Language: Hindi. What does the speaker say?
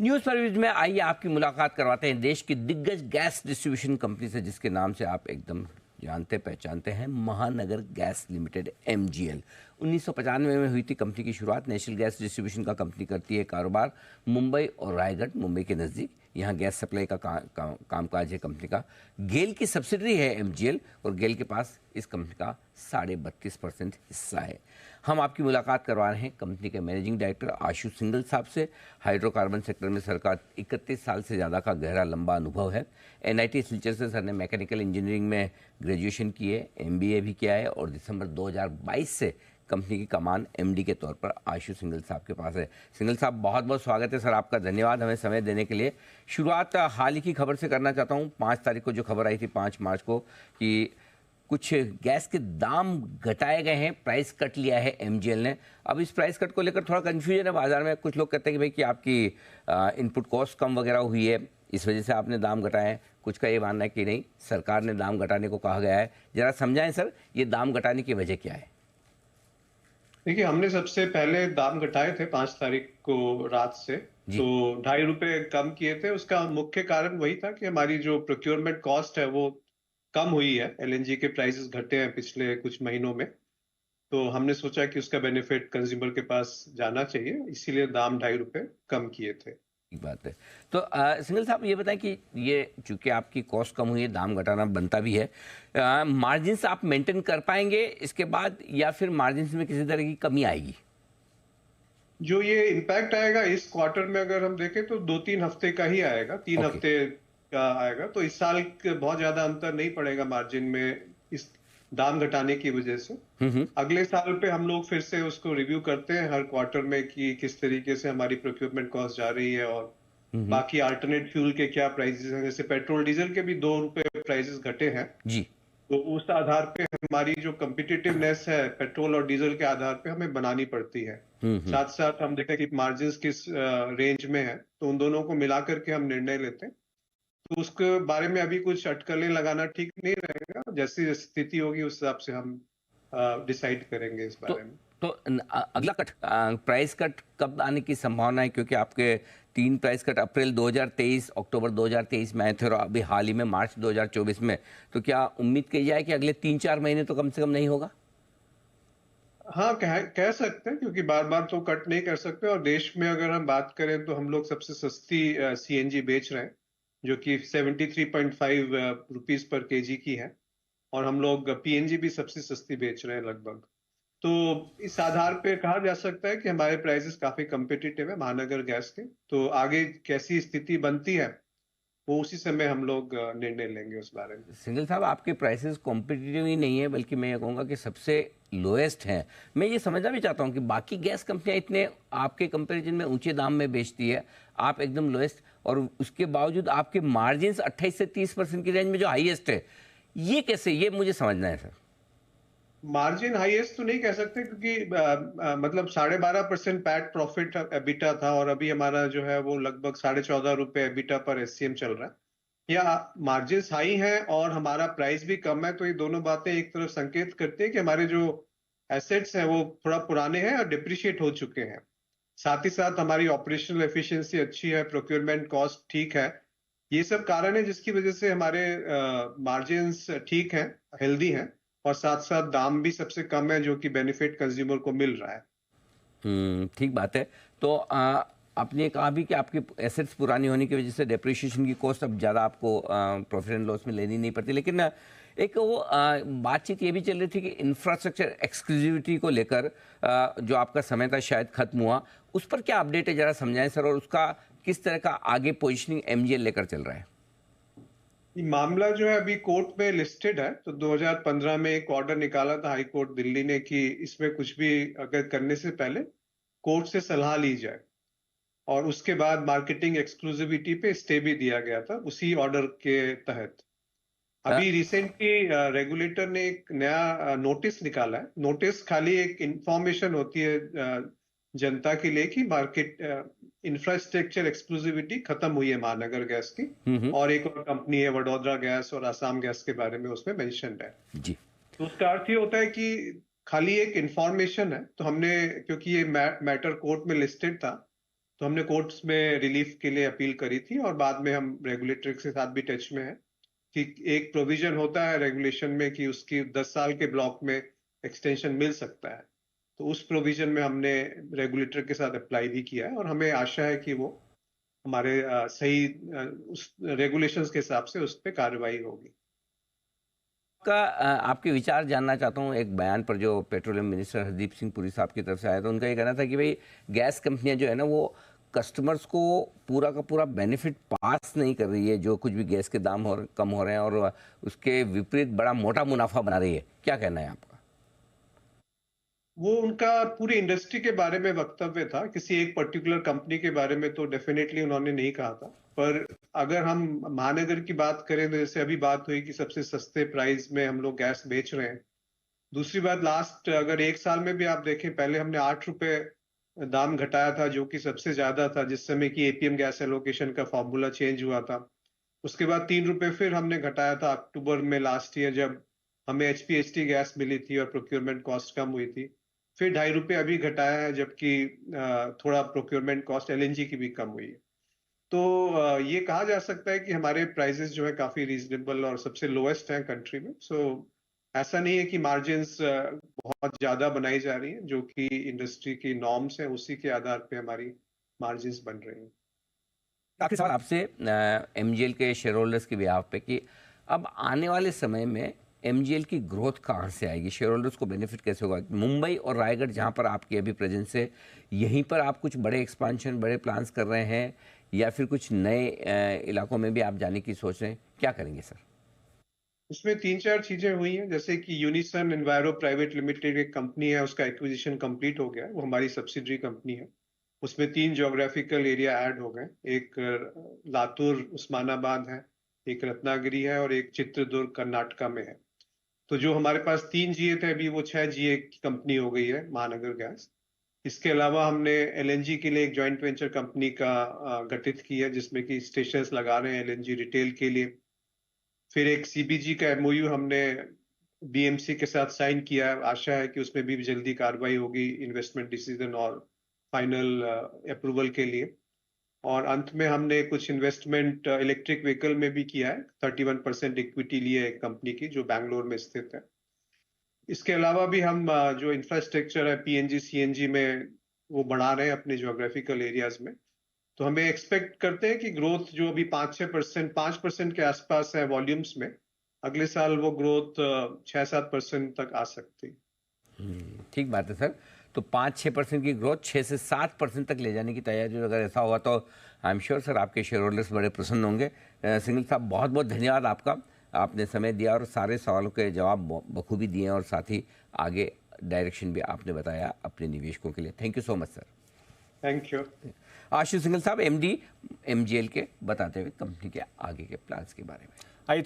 न्यूज़ सर्विस में आइए आपकी मुलाकात करवाते हैं देश की दिग्गज गैस डिस्ट्रीब्यूशन कंपनी से, जिसके नाम से आप एकदम जानते पहचानते हैं, महानगर गैस लिमिटेड MGL। 1995 में हुई थी कंपनी की शुरुआत। नेशनल गैस डिस्ट्रीब्यूशन का कंपनी करती है कारोबार मुंबई और रायगढ़, मुंबई के नज़दीक। यहाँ गैस सप्लाई का कामकाज है कंपनी का। गेल की सब्सिडरी है MGL और गेल के पास इस कंपनी का 32.5% हिस्सा है। हम आपकी मुलाकात करवा रहे हैं कंपनी के मैनेजिंग डायरेक्टर आशु सिंघल साहब से। हाइड्रोकार्बन सेक्टर में सर का 31 साल से ज़्यादा का गहरा लंबा अनुभव है। NIT सिलचर से सर ने मैकेनिकल इंजीनियरिंग में ग्रेजुएशन की है, MBA भी किया है और दिसंबर 2022 से कंपनी की कमान MD के तौर पर आशु सिंघल साहब के पास है। सिंघल साहब, बहुत बहुत स्वागत है सर आपका, धन्यवाद हमें समय देने के लिए। शुरुआत हाल ही की खबर से करना चाहता हूँ। 5 तारीख को जो खबर आई थी, 5 मार्च को, कि कुछ गैस के दाम घटाए गए हैं, प्राइस कट लिया है MGL ने। अब इस प्राइस कट को लेकर थोड़ा कन्फ्यूजन है बाजार में। कुछ लोग कहते हैं कि भाई कि आपकी इनपुट कॉस्ट कम वगैरह हुई है, इस वजह से आपने दाम घटाए हैं। कुछ का ये मानना है कि नहीं, सरकार ने दाम घटाने को कहा गया है। जरा समझाएं सर, ये दाम घटाने की वजह क्या है? देखिए, हमने सबसे पहले दाम घटाए थे 5 तारीख को रात से, तो ₹2.5 कम किए थे। उसका मुख्य कारण वही था कि हमारी जो प्रोक्योरमेंट कॉस्ट है वो कम हुई है। LNG के प्राइसेस घटे हैं पिछले कुछ महीनों में, तो हमने सोचा कि उसका बेनिफिट कंज्यूमर के पास जाना चाहिए, इसीलिए दाम ₹2.5 कम किए थे। ठीक बात है। तो सिंघल साहब, ये बताएं कि ये चूंकि आपकी कॉस्ट कम हुई है, दाम घटाना बनता भी है, मार्जिन्स आप मेंटेन कर पाएंगे इसके बाद, या फिर मार्जिन्स में किसी तरह की कमी आएगी? जो ये इम्पैक्ट आएगा इस क्वार्टर में, अगर हम देखें तो 2-3 हफ्ते का ही आएगा, 3 ओके। हफ्ते का आएगा। तो इस साल बहुत ज्यादा अंतर नहीं पड़ेगा मार्जिन में इस दाम घटाने की वजह से। अगले साल पे हम लोग फिर से उसको रिव्यू करते हैं हर क्वार्टर में कि किस तरीके से हमारी प्रोक्योरमेंट कॉस्ट जा रही है और बाकी अल्टरनेट फ्यूल के क्या प्राइसेस हैं। जैसे पेट्रोल डीजल के भी ₹2 प्राइसेस घटे हैं, जी। तो उस आधार पे हमारी जो कम्पिटिटिवनेस है पेट्रोल और डीजल के आधार पे हमें बनानी पड़ती है। साथ साथ हम देखते हैं कि मार्जिन्स किस रेंज में है, तो उन दोनों को मिला करके हम निर्णय लेते हैं। तो उसके बारे में अभी कुछ अटकलें लगाना ठीक नहीं रहेगा। जैसी स्थिति होगी उस हिसाब से हम डिसाइड करेंगे इस बारे में। तो अगला कट, प्राइस कट कब आने की संभावना है? क्योंकि आपके 3 प्राइस कट अप्रैल 2023, अक्टूबर 2023 में आए थे और अभी हाल ही में मार्च 2024 में। तो क्या उम्मीद की जाए कि अगले 3-4 महीने तो कम से कम नहीं होगा? हाँ, कह सकते हैं, क्योंकि बार बार तो कट नहीं कर सकते। और देश में अगर हम बात करें तो हम लोग सबसे सस्ती CNG बेच रहे हैं, जो कि 73.5 रुपीस पर केजी की है, और हम लोग PNG भी सबसे सस्ती बेच रहे हैं लगभग। तो इस आधार पे कहा जा सकता है कि हमारे प्राइसेस काफी कम्पिटिटिव है महानगर गैस के। तो आगे कैसी स्थिति बनती है वो उसी समय हम लोग निर्णय लेंगे उस बारे में। सिंघल साहब, आपके प्राइसेस कॉम्पिटिटिव ही नहीं है, बल्कि मैं ये कहूँगा कि सबसे लोएस्ट हैं। मैं ये समझना भी चाहता हूँ कि बाकी गैस कंपनियाँ इतने आपके कंपैरिजन में ऊंचे दाम में बेचती है, आप एकदम लोएस्ट, और उसके बावजूद आपके मार्जिन्स 28 से 30% की रेंज में जो हाईएस्ट है, ये कैसे? ये मुझे समझना है सर। मार्जिन हाईएस्ट तो नहीं कह सकते, क्योंकि मतलब 12.5% पैट प्रॉफिट एबिटा था, और अभी हमारा जो है वो लगभग ₹14.5 एबिटा पर SCM चल रहा है। या मार्जिन हाई हैं और हमारा प्राइस भी कम है, तो ये दोनों बातें एक तरफ संकेत करती है कि हमारे जो एसेट्स हैं वो थोड़ा पुराने हैं और डिप्रिशिएट हो चुके हैं। साथ ही साथ हमारी ऑपरेशनल एफिशिएंसी अच्छी है, प्रोक्योरमेंट कॉस्ट ठीक है। ये सब कारण है जिसकी वजह से हमारे मार्जिन्स ठीक हैं, हेल्दी हैं, और साथ साथ दाम भी सबसे कम है, जो कि बेनिफिट कंज्यूमर को मिल रहा है। ठीक बात है। तो आपने कहा भी कि आपके एसेट्स पुरानी होने की वजह से डेप्रिसिएशन की कॉस्ट अब ज़्यादा आपको प्रॉफिट एंड लॉस में लेनी नहीं पड़ती, लेकिन एक वो बातचीत ये भी चल रही थी कि इंफ्रास्ट्रक्चर एक्सक्लूसिविटी को लेकर जो आपका समय था शायद खत्म हुआ, उस पर क्या अपडेट है, ज़रा समझाएं सर, और उसका किस तरह का आगे पोजिशनिंग MGL लेकर चल रहा है? ये मामला जो है अभी कोर्ट में लिस्टेड है। तो 2015 में एक ऑर्डर निकाला था हाई कोर्ट दिल्ली ने कि इसमें कुछ भी अगर करने से पहले कोर्ट से सलाह ली जाए, और उसके बाद मार्केटिंग एक्सक्लूसिविटी पे स्टे भी दिया गया था उसी ऑर्डर के तहत। अभी रिसेंटली रेगुलेटर ने एक नया नोटिस निकाला है। नोटिस खाली एक इंफॉर्मेशन होती है जनता के लिए कि मार्केट इंफ्रास्ट्रक्चर एक्सक्लूसिविटी खत्म हुई है महानगर गैस की, और एक और कंपनी है वडोदरा गैस और आसाम गैस के बारे में उसमें मेंशन्ड है। जी। तो उसका अर्थ ये होता है कि खाली एक इंफॉर्मेशन है। तो हमने, क्योंकि ये मैटर कोर्ट में लिस्टेड था, तो हमने कोर्ट्स में रिलीफ के लिए अपील करी थी और बाद में हम रेगुलेटर के साथ भी टच में हैं कि एक प्रोविजन होता है रेगुलेशन में कि उसकी 10 साल के ब्लॉक में एक्सटेंशन मिल सकता है। तो उस प्रोविजन में हमने रेगुलेटर के साथ अप्लाई भी किया है और हमें आशा है कि वो हमारे सही उस रेगुलेशंस के हिसाब से उस पर कार्रवाई होगी। आपके विचार जानना चाहता हूँ एक बयान पर जो पेट्रोलियम मिनिस्टर हरदीप सिंह पुरी साहब की तरफ से आया था। उनका ये कहना था कि भाई गैस कंपनियां जो है ना वो कस्टमर्स को पूरा का पूरा बेनिफिट पास नहीं कर रही है, जो कुछ भी गैस के दाम कम हो रहे हैं, और उसके विपरीत बड़ा मोटा मुनाफा बना रही है। क्या कहना है आपका? वो उनका पूरी इंडस्ट्री के बारे में वक्तव्य था, किसी एक पर्टिकुलर कंपनी के बारे में तो डेफिनेटली उन्होंने नहीं कहा था। पर अगर हम महानगर की बात करें तो जैसे अभी बात हुई कि सबसे सस्ते प्राइस में हम लोग गैस बेच रहे हैं। दूसरी बात, लास्ट अगर 1 साल में भी आप देखें, पहले हमने 8 रुपए दाम घटाया था जो कि सबसे ज्यादा था जिस समय की एपीएम गैस एलोकेशन का फॉर्मूला चेंज हुआ था। उसके बाद 3 रुपए फिर हमने घटाया था अक्टूबर में लास्ट ईयर, जब हमें एचपीएचटी गैस मिली थी और प्रोक्योरमेंट कॉस्ट कम हुई थी। फिर 2.5 रुपए अभी घटाया है, जबकि थोड़ा प्रोक्योरमेंट कॉस्ट एलएनजी की भी कम हुई है। तो ये कहा जा सकता है कि हमारे प्राइसेस जो है काफी रीजनेबल और सबसे लोएस्ट हैं कंट्री में। सो ऐसा नहीं है कि मार्जिन्स बहुत ज्यादा बनाई जा रही है, जो कि इंडस्ट्री की नॉर्म्स हैं उसी के आधार पे हमारी मार्जिन्स बन रही हैं। आखिरी सवाल आपसे एमजीएल के शेयर होल्डर्स के बिहाफ पे कि अब आने वाले समय में एमजीएल की ग्रोथ कहाँ से आएगी, शेयर होल्डर्स को बेनिफिट कैसे होगा? मुंबई और रायगढ़ जहाँ पर आपकी अभी प्रेजेंस है, यहीं पर आप कुछ बड़े एक्सपांशन, बड़े प्लान्स कर रहे हैं, या फिर कुछ नए इलाकों में भी आप जाने की सोच रहे हैं? क्या करेंगे सर? इसमें 3-4 चीजें हुई हैं, जैसे कि यूनिसन एनवायरो प्राइवेट लिमिटेड एक कंपनी है, उसका एक्विजिशन कंप्लीट हो गया है। वो हमारी सब्सिडरी कंपनी है। उसमें 3 ज्योग्राफिकल एरिया ऐड हो गए। एक लातूर उस्मानाबाद है, एक रत्नागिरी है और एक चित्रदुर्ग कर्नाटका में है। तो जो हमारे पास 3 जीए थे, अभी वो 6 जीए की कंपनी हो गई है महानगर गैस। इसके अलावा हमने एलएनजी के लिए एक जॉइंट वेंचर कंपनी का गठित किया है, जिसमें कि स्टेशंस लगा रहे हैं एलएनजी रिटेल के लिए। फिर एक सीबीजी का एमओयू हमने बीएमसी के साथ साइन किया है। आशा है कि उसमें भी जल्दी कार्रवाई होगी इन्वेस्टमेंट डिसीजन और फाइनल अप्रूवल के लिए। और अंत में हमने कुछ इन्वेस्टमेंट इलेक्ट्रिक व्हीकल में भी किया है। 31% इक्विटी लिए एक कंपनी की जो बैंगलोर में स्थित है। इसके अलावा भी हम जो इंफ्रास्ट्रक्चर है पीएनजी सीएनजी में वो बढ़ा रहे हैं अपने ज्योग्राफिकल एरियाज में। तो हमें एक्सपेक्ट करते हैं कि ग्रोथ जो अभी 5% के आसपास है वॉल्यूम्स में, अगले साल वो ग्रोथ 6-7% तक आ सकती है। ठीक बात है सर। तो 5-6% की ग्रोथ 6 से 7% तक ले जाने की तैयारी, अगर ऐसा हुआ तो आई एम श्योर सर आपके शेयर होल्डर्स बड़े प्रसन्न होंगे। सिंघल साहब, बहुत बहुत धन्यवाद आपका। आपने समय दिया और सारे सवालों के जवाब बखूबी दिए, और साथ ही आगे डायरेक्शन भी आपने बताया अपने निवेशकों के लिए। Thank you so much sir. Thank you. Ashish Singhal साहब, एमडी एमजीएल के, बताते हुए कंपनी के आगे के प्लान्स के बारे में। आइए